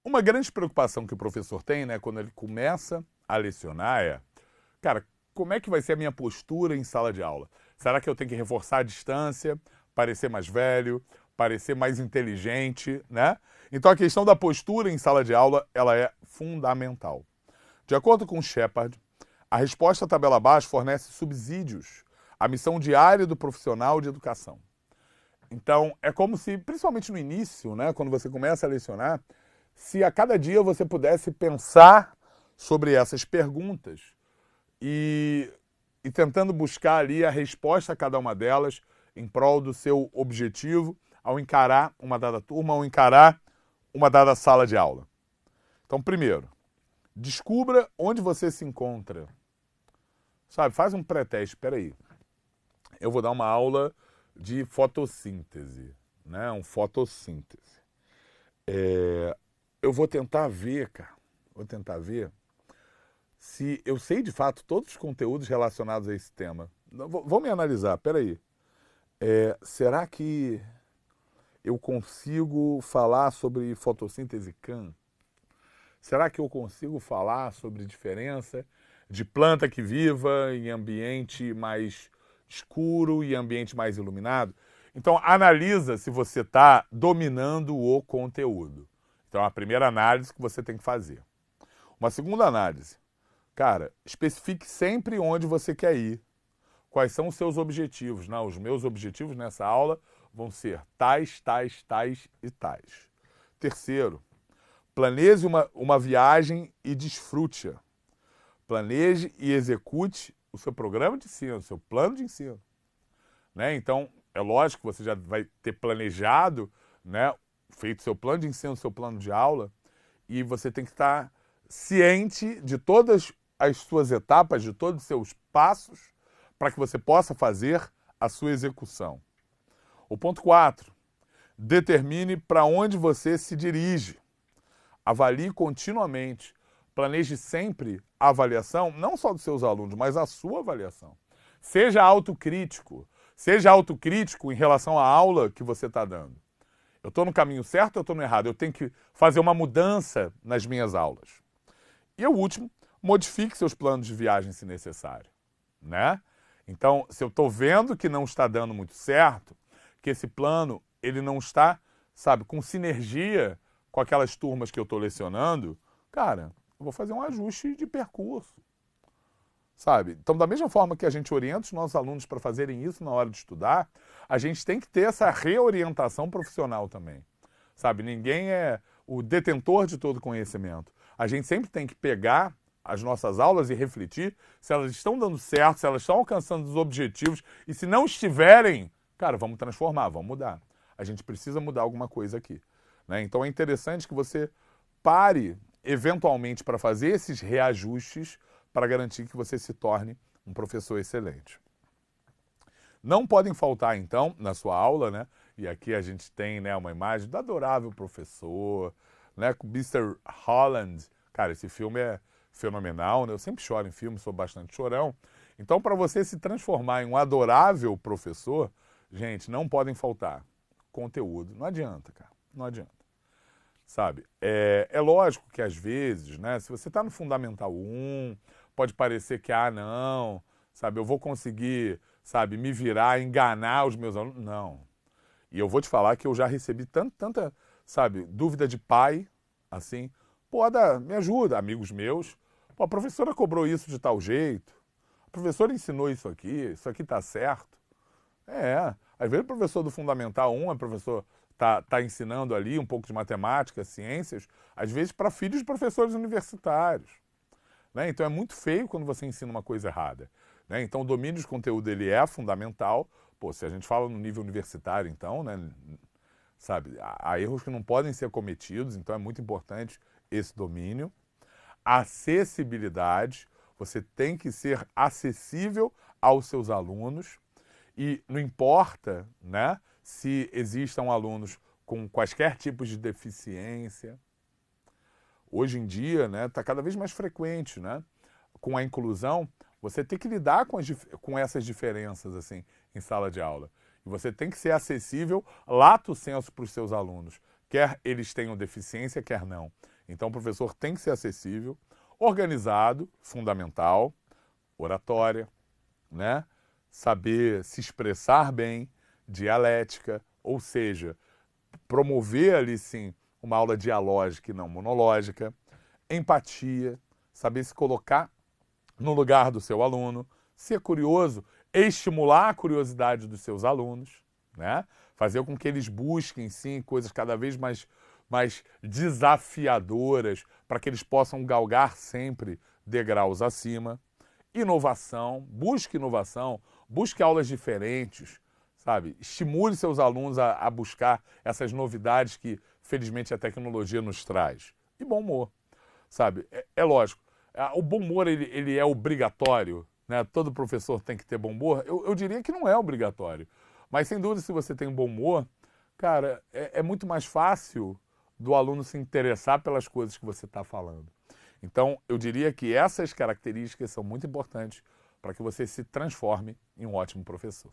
Uma grande preocupação que o professor tem, né, quando ele começa a lecionar é, cara, como é que vai ser a minha postura em sala de aula? Será que eu tenho que reforçar a distância, parecer mais velho, parecer mais inteligente, né? Então a questão da postura em sala de aula, ela é fundamental. De acordo com Shepard, a resposta à tabela abaixo fornece subsídios à missão diária do profissional de educação. Então, é como se, principalmente no início, né, quando você começa a lecionar, se a cada dia você pudesse pensar sobre essas perguntas e, e tentando buscar ali a resposta a cada uma delas em prol do seu objetivo ao encarar uma dada turma, ao encarar uma dada sala de aula. Então, primeiro, descubra onde você se encontra. Sabe, faz um pré-teste. Espera aí, eu vou dar uma aula de fotossíntese, né? Um fotossíntese. Eu vou tentar ver, cara, vou tentar ver se eu sei de fato todos os conteúdos relacionados a esse tema. Vou me analisar, peraí. Será que eu consigo falar sobre fotossíntese CAM? Será que eu consigo falar sobre diferença de planta que viva em ambiente mais escuro e ambiente mais iluminado? Então, analisa se você está dominando o conteúdo. Então, é a primeira análise que você tem que fazer. Uma segunda análise. Cara, especifique sempre onde você quer ir. Quais são os seus objetivos? Não, os meus objetivos nessa aula vão ser tais, tais, tais e tais. Terceiro, planeje uma viagem e desfrute-a. Planeje e execute o seu programa de ensino, o seu plano de ensino. Né? Então, é lógico que você já vai ter planejado, né, feito seu plano de ensino, seu plano de aula, e você tem que estar ciente de todas as suas etapas, de todos os seus passos, para que você possa fazer a sua execução. O ponto 4, determine para onde você se dirige. Avalie continuamente. Planeje sempre a avaliação, não só dos seus alunos, mas a sua avaliação. Seja autocrítico. Seja autocrítico em relação à aula que você está dando. Eu estou no caminho certo ou eu estou no errado? Eu tenho que fazer uma mudança nas minhas aulas. E o último, modifique seus planos de viagem se necessário. Né? Então, se eu estou vendo que não está dando muito certo, que esse plano ele não está, sabe, com sinergia com aquelas turmas que eu estou lecionando, cara, eu vou fazer um ajuste de percurso. Sabe? Então, da mesma forma que a gente orienta os nossos alunos para fazerem isso na hora de estudar, a gente tem que ter essa reorientação profissional também. Sabe? Ninguém é o detentor de todo conhecimento. A gente sempre tem que pegar as nossas aulas e refletir se elas estão dando certo, se elas estão alcançando os objetivos e se não estiverem, cara, vamos transformar, vamos mudar. A gente precisa mudar alguma coisa aqui. Né? Então é interessante que você pare eventualmente para fazer esses reajustes para garantir que você se torne um professor excelente. Não podem faltar, então, na sua aula, né? E aqui a gente tem, né, uma imagem do adorável professor, né, com Mr. Holland. Cara, esse filme é fenomenal, né? Eu sempre choro em filme, sou bastante chorão. Então, para você se transformar em um adorável professor, gente, não podem faltar conteúdo. Não adianta, cara. Não adianta. Sabe? É lógico que às vezes, né, se você está no Fundamental 1, pode parecer que, não, sabe, eu vou conseguir, sabe, me virar, enganar os meus alunos. Não. E eu vou te falar que eu já recebi tanta, sabe, dúvida de pai, assim, pô, Ada, me ajuda, amigos meus. Pô, a professora cobrou isso de tal jeito, a professora ensinou isso aqui tá certo. Às vezes o professor do Fundamental 1, o professor tá ensinando ali um pouco de matemática, ciências, às vezes para filhos de professores universitários. Né? Então é muito feio quando você ensina uma coisa errada. Né? Então o domínio de conteúdo ele é fundamental. Pô, se a gente fala no nível universitário, então, né, sabe, há erros que não podem ser cometidos, então é muito importante esse domínio. Acessibilidade, você tem que ser acessível aos seus alunos e não importa, né, se existam alunos com quaisquer tipos de deficiência. Hoje em dia, né, está cada vez mais frequente, né, com a inclusão, você tem que lidar com essas diferenças assim em sala de aula. E você tem que ser acessível lato sensu para os seus alunos. quer eles tenham deficiência, quer não. Então o professor tem que ser acessível, organizado, fundamental, oratória, né? Saber se expressar bem, dialética, ou seja, promover ali sim uma aula dialógica e não monológica, empatia, saber se colocar no lugar do seu aluno, ser curioso, estimular a curiosidade dos seus alunos, né? Fazer com que eles busquem, sim, coisas cada vez mais desafiadoras para que eles possam galgar sempre degraus acima. Inovação, busque aulas diferentes, sabe? Estimule seus alunos a buscar essas novidades que, felizmente, a tecnologia nos traz. E bom humor, sabe? É lógico, o bom humor ele é obrigatório, né? Todo professor tem que ter bom humor. Eu diria que não é obrigatório. Mas, sem dúvida, se você tem um bom humor, cara, é muito mais fácil do aluno se interessar pelas coisas que você está falando. Então, eu diria que essas características são muito importantes para que você se transforme em um ótimo professor.